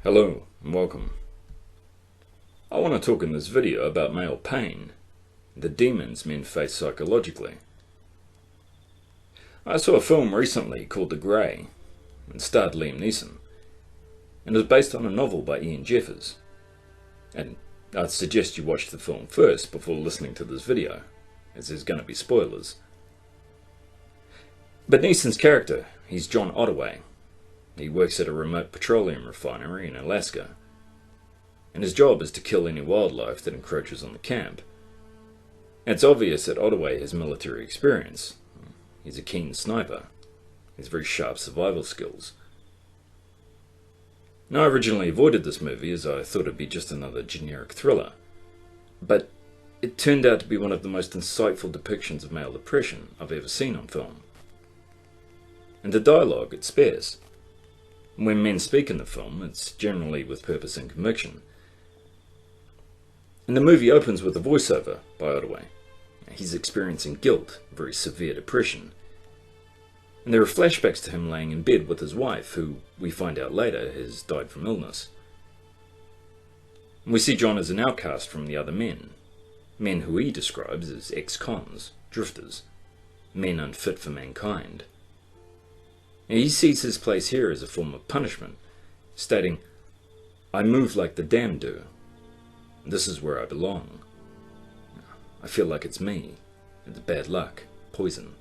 Hello and welcome. I want to talk in this video about male pain, the demons men face psychologically. I saw a film recently called The Grey and starred Liam Neeson, and is based on a novel by Ian Jeffers. And I'd suggest you watch the film first before listening to this video, as there's going to be spoilers. But Neeson's character, he's John Ottaway. He works at a remote petroleum refinery in Alaska, and his job is to kill any wildlife that encroaches on the camp. It's obvious that Ottaway has military experience. He's a keen sniper. He has very sharp survival skills. Now, I originally avoided this movie as I thought it'd be just another generic thriller, but it turned out to be one of the most insightful depictions of male depression I've ever seen on film. And the dialogue it spares. When men speak in the film, it's generally with purpose and conviction. And the movie opens with a voiceover by Ottaway. He's experiencing guilt, very severe depression. And there are flashbacks to him laying in bed with his wife, who we find out later has died from illness. And we see John as an outcast from the other men who he describes as ex-cons, drifters, men unfit for mankind. And he sees his place here as a form of punishment, stating, "I move like the damned do. This is where I belong. I feel like it's me. It's bad luck, poison.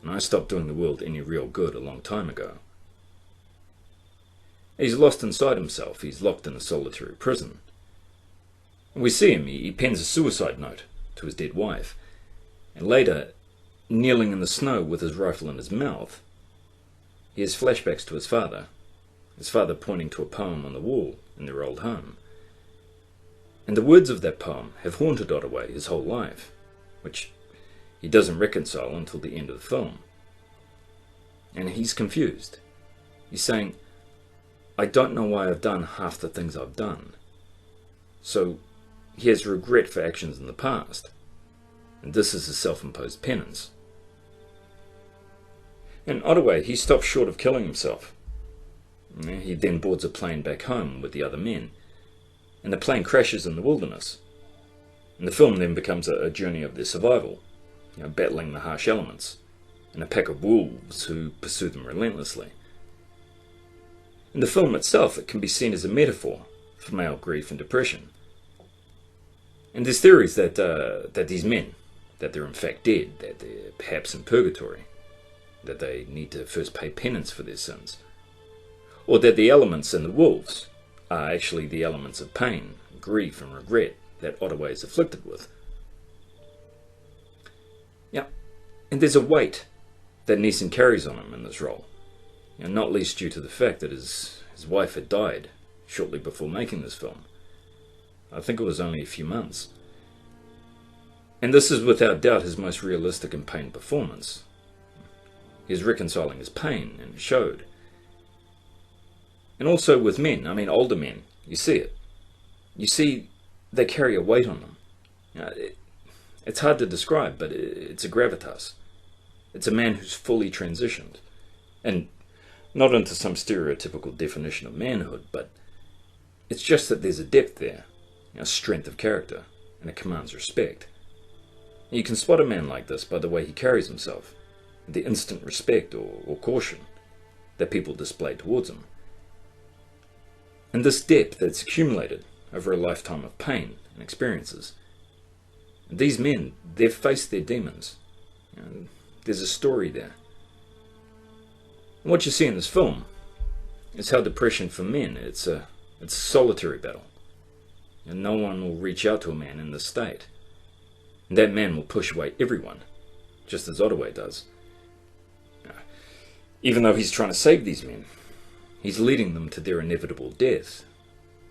And I stopped doing the world any real good a long time ago." He's lost inside himself. He's locked in a solitary prison. And we see him. He pens a suicide note to his dead wife. And later, kneeling in the snow with his rifle in his mouth, he has flashbacks to his father pointing to a poem on the wall in their old home. And the words of that poem have haunted Ottaway his whole life, which he doesn't reconcile until the end of the film. And he's confused. He's saying, "I don't know why I've done half the things I've done." So he has regret for actions in the past, and this is his self-imposed penance. And Ottaway, he stops short of killing himself. He then boards a plane back home with the other men, and the plane crashes in the wilderness. And the film then becomes a journey of their survival, battling the harsh elements, and a pack of wolves who pursue them relentlessly. In the film itself, it can be seen as a metaphor for male grief and depression. And there's theories that these men, that they're in fact dead, that they're perhaps in purgatory, that they need to first pay penance for their sins, or that the elements in the wolves are actually the elements of pain, grief and regret that Ottaway is afflicted with. And there's a weight that Neeson carries on him in this role, not least due to the fact that his wife had died shortly before making this film. I think it was only a few months. And this is without doubt his most realistic and pained performance. He's reconciling his pain, and it showed. And also with men, older men, you see it. You see they carry a weight on them. It's hard to describe, but it's a gravitas. It's a man who's fully transitioned. And not into some stereotypical definition of manhood, but it's just that there's a depth there, a strength of character, and it commands respect. You can spot a man like this by the way he carries himself, the instant respect or caution that people display towards him. And this depth that's accumulated over a lifetime of pain and experiences. These men, they've faced their demons. There's a story there. And what you see in this film is how depression for men, it's a solitary battle. And no one will reach out to a man in this state. And that man will push away everyone, just as Ottaway does. Even though he's trying to save these men, he's leading them to their inevitable death.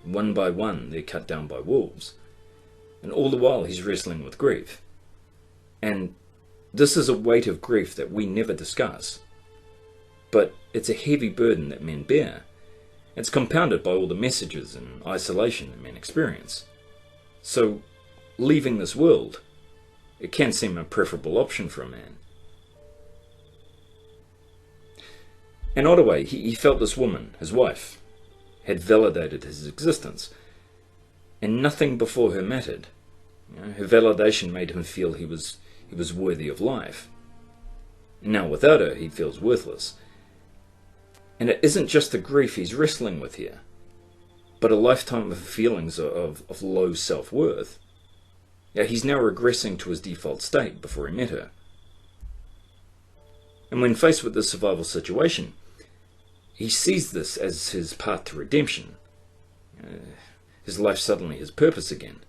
One by one, they're cut down by wolves. And all the while, he's wrestling with grief. And this is a weight of grief that we never discuss. But it's a heavy burden that men bear. It's compounded by all the messages and isolation that men experience. So, leaving this world, it can seem a preferable option for a man. And Ottaway, he felt this woman, his wife, had validated his existence, and nothing before her mattered. Her validation made him feel he was worthy of life. And now without her, he feels worthless. And it isn't just the grief he's wrestling with here, but a lifetime of feelings of low self-worth. He's now regressing to his default state before he met her. And when faced with this survival situation, he sees this as his path to redemption. His life suddenly has purpose again.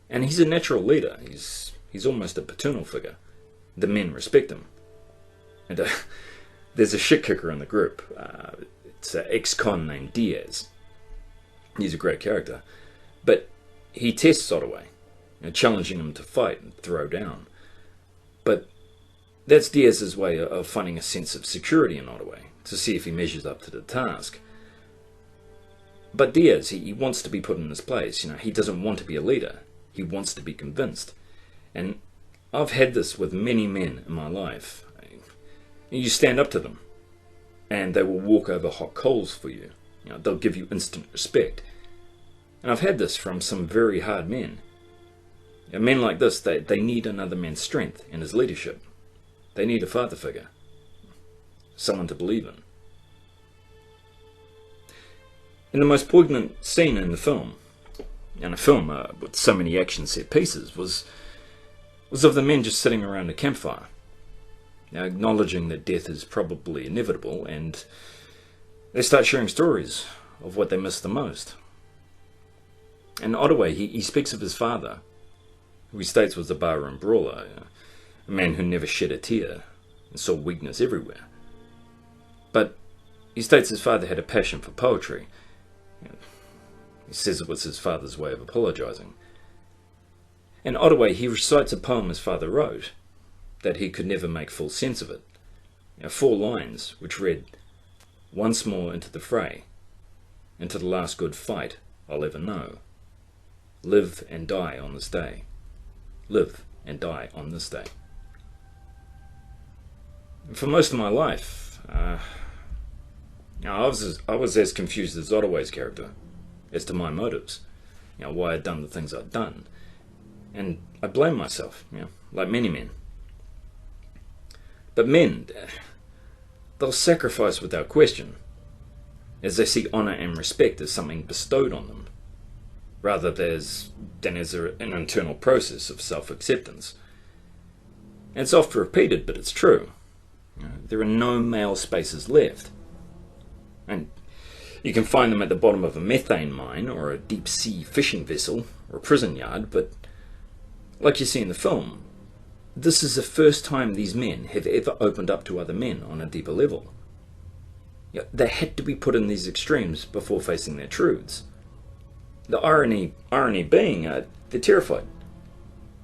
And he's a natural leader. He's almost a paternal figure. The men respect him. And there's a shit kicker in the group. It's an ex-con named Diaz. He's a great character. But he tests Ottaway, challenging him to fight and throw down. But that's Diaz's way of finding a sense of security in Ottaway, to see if he measures up to the task. But Diaz, he wants to be put in his place. He doesn't want to be a leader. He wants to be convinced. And I've had this with many men in my life. You stand up to them, and they will walk over hot coals for you. They'll give you instant respect. And I've had this from some very hard men. Men like this, they need another man's strength in his leadership. They need a father figure. Someone to believe in. And the most poignant scene in the film, and a film with so many action set pieces, was of the men just sitting around a campfire, acknowledging that death is probably inevitable, and they start sharing stories of what they miss the most. And Ottaway, he speaks of his father, who he states was a barroom brawler, a man who never shed a tear and saw weakness everywhere. But he states his father had a passion for poetry. He says it was his father's way of apologizing. And Ottaway, he recites a poem his father wrote, that he could never make full sense of it. 4 lines, which read, "Once more into the fray, into the last good fight I'll ever know. Live and die on this day. Live and die on this day." For most of my life, I was as confused as Ottaway's character as to my motives, why I'd done the things I'd done. And I blame myself, like many men. But men, they'll sacrifice without question, as they see honour and respect as something bestowed on them, rather than as an internal process of self-acceptance. And it's oft repeated, but it's true. There are no male spaces left. And you can find them at the bottom of a methane mine, or a deep-sea fishing vessel, or a prison yard, but like you see in the film, this is the first time these men have ever opened up to other men on a deeper level. They had to be put in these extremes before facing their truths. The irony being, they're terrified.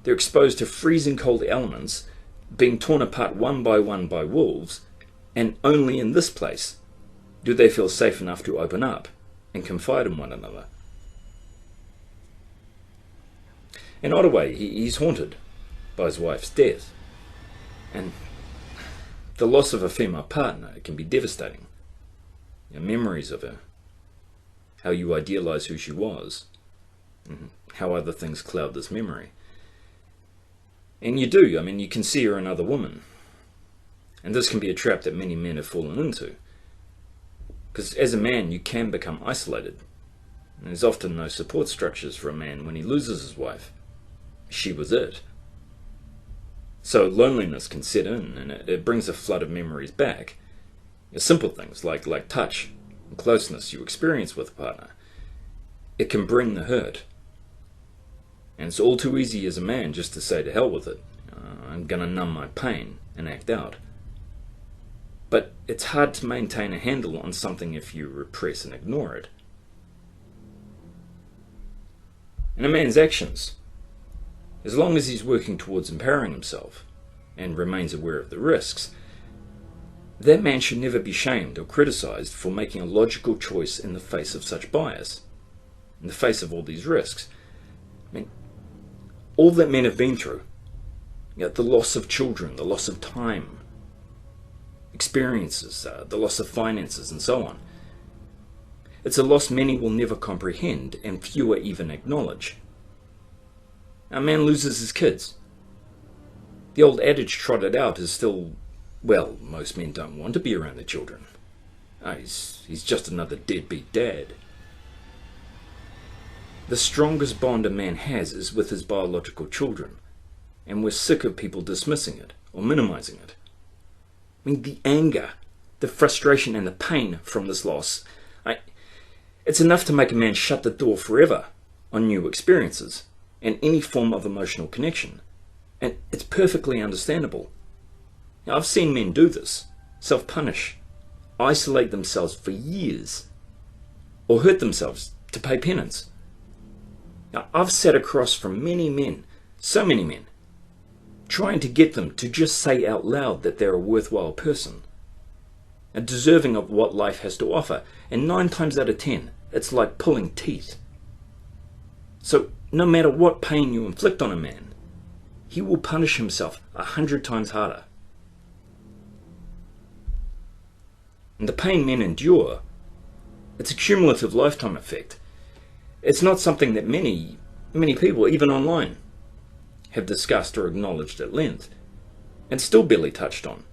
They're exposed to freezing cold elements, being torn apart one by wolves, and only in this place do they feel safe enough to open up and confide in one another. And Ottaway, he's haunted by his wife's death, and the loss of a female partner can be devastating. Memories of her, how you idealize who she was, and how other things cloud this memory. And you do, you can see her in other women. And this can be a trap that many men have fallen into. Because as a man, you can become isolated. And there's often no support structures for a man when he loses his wife. She was it. So loneliness can set in, and it brings a flood of memories back. Simple things like touch and closeness you experience with a partner. It can bring the hurt. And it's all too easy as a man just to say to hell with it. I'm gonna numb my pain and act out. But it's hard to maintain a handle on something if you repress and ignore it. And a man's actions, as long as he's working towards empowering himself and remains aware of the risks, that man should never be shamed or criticized for making a logical choice in the face of such bias, in the face of all these risks. All that men have been through, the loss of children, the loss of time, experiences, the loss of finances, and so on. It's a loss many will never comprehend and fewer even acknowledge. A man loses his kids. The old adage trotted out is still, well, most men don't want to be around their children. Oh, he's just another deadbeat dad. The strongest bond a man has is with his biological children, and we're sick of people dismissing it or minimizing it. I mean, the anger, the frustration and the pain from this loss, it's enough to make a man shut the door forever on new experiences and any form of emotional connection. And it's perfectly understandable. Now, I've seen men do this, self-punish, isolate themselves for years, or hurt themselves to pay penance. Now, I've sat across from many men, so many men, trying to get them to just say out loud that they're a worthwhile person, and deserving of what life has to offer, and 9 times out of 10, it's like pulling teeth. So, no matter what pain you inflict on a man, he will punish himself 100 times harder. And the pain men endure, it's a cumulative lifetime effect. It's not something that many people, even online, have discussed or acknowledged at length, and still barely touched on.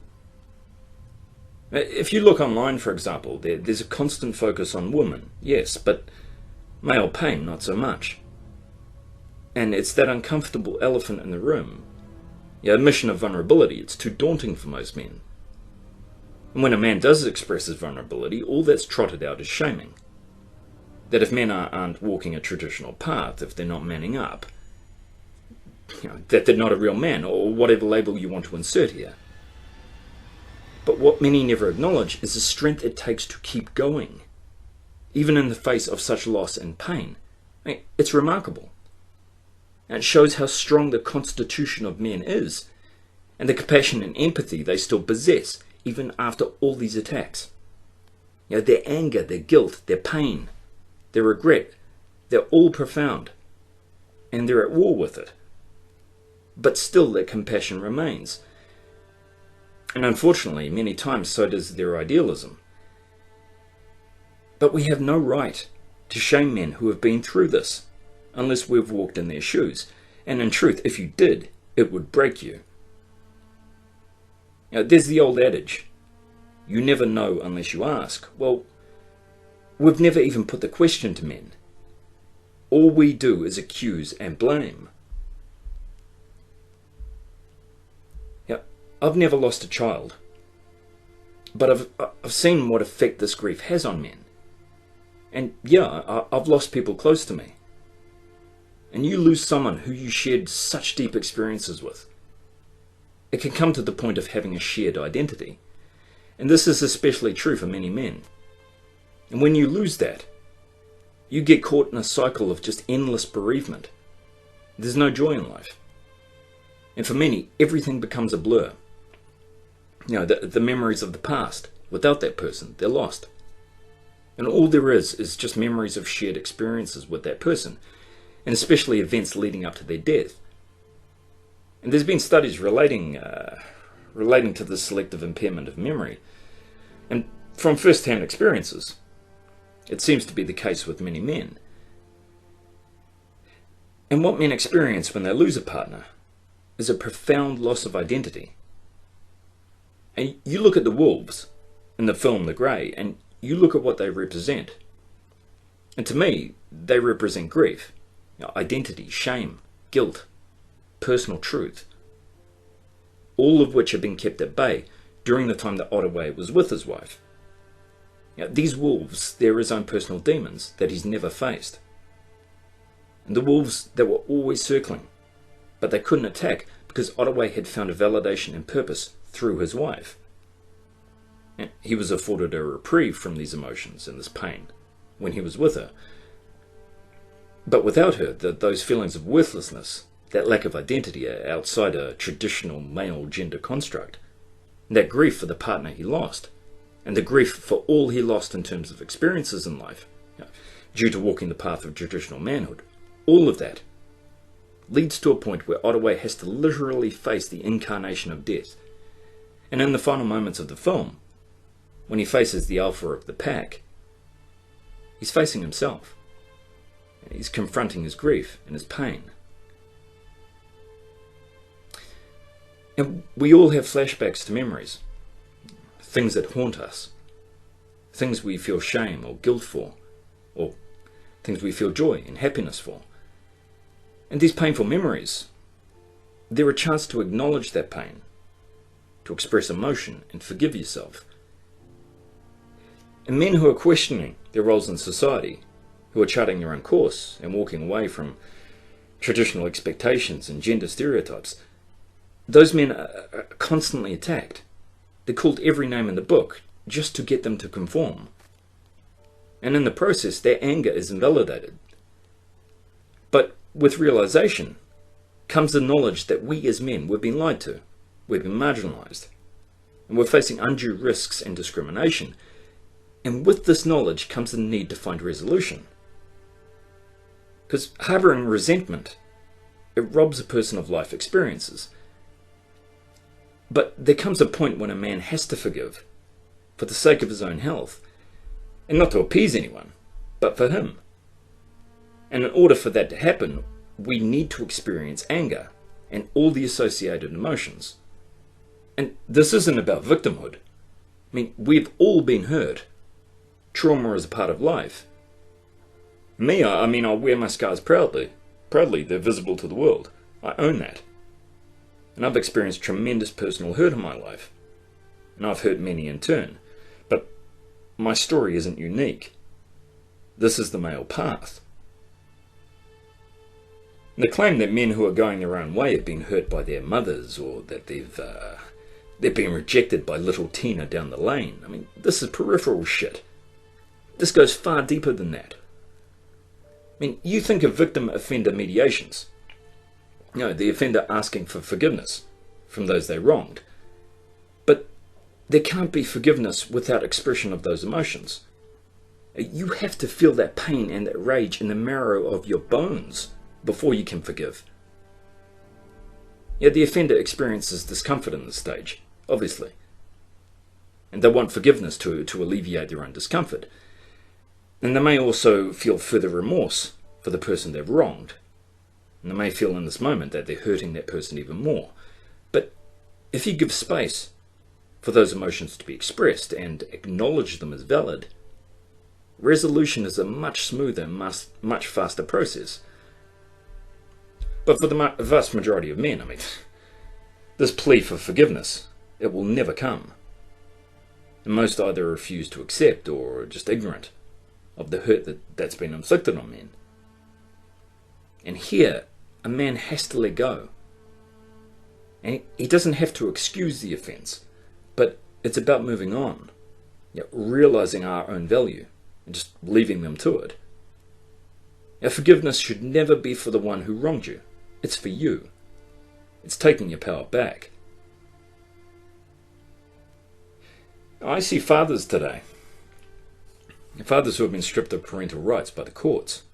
If you look online, for example, there's a constant focus on women, yes, but male pain, not so much. And it's that uncomfortable elephant in the room. The admission of vulnerability, it's too daunting for most men. And when a man does express his vulnerability, all that's trotted out is shaming. That if men aren't walking a traditional path, if they're not manning up, that they're not a real man, or whatever label you want to insert here. But what many never acknowledge is the strength it takes to keep going, even in the face of such loss and pain. It's remarkable. And it shows how strong the constitution of men is, and the compassion and empathy they still possess, even after all these attacks. Their anger, their guilt, their pain, their regret, they're all profound, and they're at war with it. But still their compassion remains. And unfortunately, many times so does their idealism. But we have no right to shame men who have been through this, unless we've walked in their shoes. And in truth, if you did, it would break you. There's the old adage, you never know unless you ask. Well, we've never even put the question to men. All we do is accuse and blame. I've never lost a child, but I've seen what effect this grief has on men. And yeah, I've lost people close to me. And you lose someone who you shared such deep experiences with. It can come to the point of having a shared identity. And this is especially true for many men. And when you lose that, you get caught in a cycle of just endless bereavement. There's no joy in life. And for many, everything becomes a blur. The memories of the past, without that person, they're lost. And all there is just memories of shared experiences with that person, and especially events leading up to their death. And there's been studies relating to the selective impairment of memory. And from first-hand experiences, it seems to be the case with many men. And what men experience when they lose a partner is a profound loss of identity. And you look at the wolves in the film The Grey, and you look at what they represent. And to me, they represent grief, identity, shame, guilt, personal truth, all of which have been kept at bay during the time that Ottaway was with his wife. These wolves, they're his own personal demons that he's never faced. And the wolves, they were always circling, but they couldn't attack because Ottaway had found a validation and purpose through his wife. And he was afforded a reprieve from these emotions and this pain when he was with her. But without her, those feelings of worthlessness, that lack of identity outside a traditional male gender construct, that grief for the partner he lost, and the grief for all he lost in terms of experiences in life, due to walking the path of traditional manhood, all of that leads to a point where Ottaway has to literally face the incarnation of death. And in the final moments of the film, when he faces the alpha of the pack, He's facing himself. He's confronting his grief and his pain. And we all have flashbacks to memories, things that haunt us, things we feel shame or guilt for, or things we feel joy and happiness for. And these painful memories, they're a chance to acknowledge that pain, to express emotion and forgive yourself. And men who are questioning their roles in society, who are charting their own course and walking away from traditional expectations and gender stereotypes, those men are constantly attacked. They're called every name in the book just to get them to conform. And in the process, their anger is invalidated. But with realization comes the knowledge that we as men, we've been lied to, we've been marginalized, and we're facing undue risks and discrimination. And with this knowledge comes the need to find resolution. Because harboring resentment, it robs a person of life experiences. But there comes a point when a man has to forgive, for the sake of his own health, and not to appease anyone, but for him. And in order for that to happen, we need to experience anger and all the associated emotions. And this isn't about victimhood. I mean, we've all been hurt. Trauma is a part of life. Me, I wear my scars proudly. Proudly, they're visible to the world. I own that. And I've experienced tremendous personal hurt in my life. And I've hurt many in turn. But my story isn't unique. This is the male path. And the claim that men who are going their own way have been hurt by their mothers, or that they've been rejected by little Tina down the lane. I mean, this is peripheral shit. This goes far deeper than that. I mean, you think of victim-offender mediations. You know, the offender asking for forgiveness from those they wronged. But there can't be forgiveness without expression of those emotions. You have to feel that pain and that rage in the marrow of your bones before you can forgive. Yeah, the offender experiences discomfort in this stage, obviously. And they want forgiveness to alleviate their own discomfort. And they may also feel further remorse for the person they've wronged. And they may feel in this moment that they're hurting that person even more. But if you give space for those emotions to be expressed and acknowledge them as valid, resolution is a much smoother, much faster process. But for the vast majority of men, this plea for forgiveness, it will never come. And most either refuse to accept or are just ignorant of the hurt that's been inflicted on men. And here, a man has to let go. And he doesn't have to excuse the offence, but it's about moving on, realizing our own value, and just leaving them to it. Now, forgiveness should never be for the one who wronged you. It's for you. It's taking your power back. I see fathers today. Fathers who have been stripped of parental rights by the courts.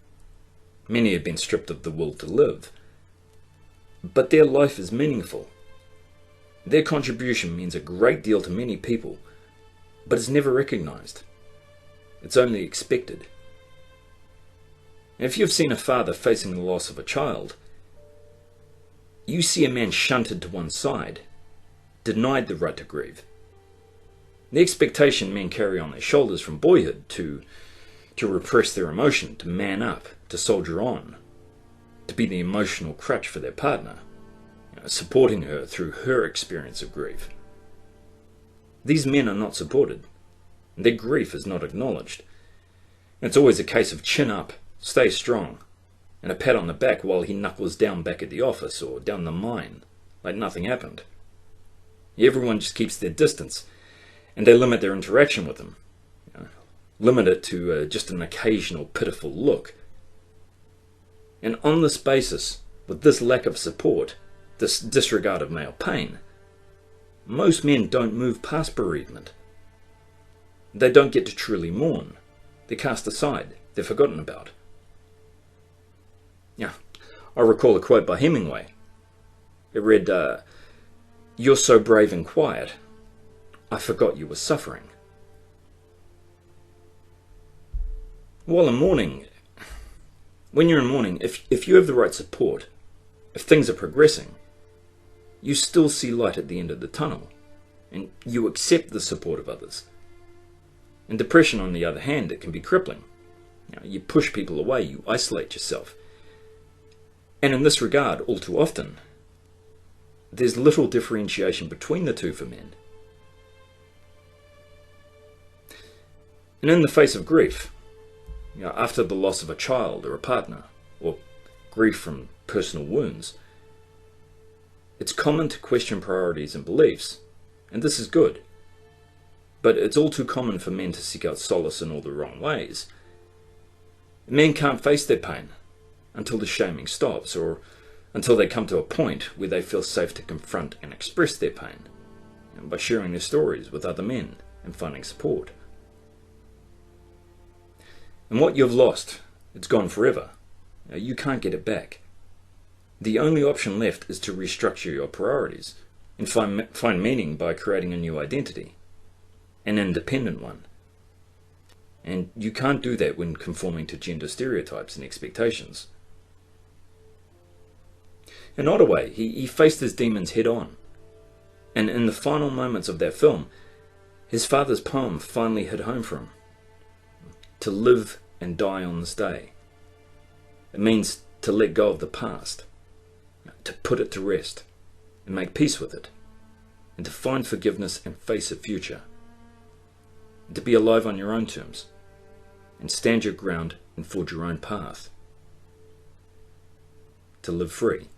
Many have been stripped of the will to live. But their life is meaningful. Their contribution means a great deal to many people, but it's never recognized. It's only expected. And if you've seen a father facing the loss of a child, you see a man shunted to one side, denied the right to grieve. The expectation men carry on their shoulders from boyhood to repress their emotion, to man up, to soldier on, to be the emotional crutch for their partner, supporting her through her experience of grief. These men are not supported. Their grief is not acknowledged. It's always a case of chin up, stay strong, and a pat on the back while he knuckles down back at the office or down the mine, like nothing happened. Everyone just keeps their distance, and they limit their interaction with him. Limit it to just an occasional pitiful look. And on this basis, with this lack of support, this disregard of male pain, most men don't move past bereavement. They don't get to truly mourn. They're cast aside. They're forgotten about. I recall a quote by Hemingway. It read, "You're so brave and quiet, I forgot you were suffering." While in mourning, when you're in mourning, if you have the right support, if things are progressing, you still see light at the end of the tunnel, and you accept the support of others. In depression, on the other hand, it can be crippling. You push people away, you isolate yourself. And in this regard, all too often, there's little differentiation between the two for men. And in the face of grief, after the loss of a child or a partner, or grief from personal wounds, it's common to question priorities and beliefs, and this is good. But it's all too common for men to seek out solace in all the wrong ways. Men can't face their pain until the shaming stops, or until they come to a point where they feel safe to confront and express their pain, by sharing their stories with other men and finding support. And what you've lost, it's gone forever. You can't get it back. The only option left is to restructure your priorities and find meaning by creating a new identity, an independent one. And you can't do that when conforming to gender stereotypes and expectations. In Ottaway, he faced his demons head on. And in the final moments of that film, his father's poem finally hit home for him. To live and die on this day. It means to let go of the past, to put it to rest and make peace with it, and to find forgiveness and face a future. And to be alive on your own terms, and stand your ground and forge your own path. To live free.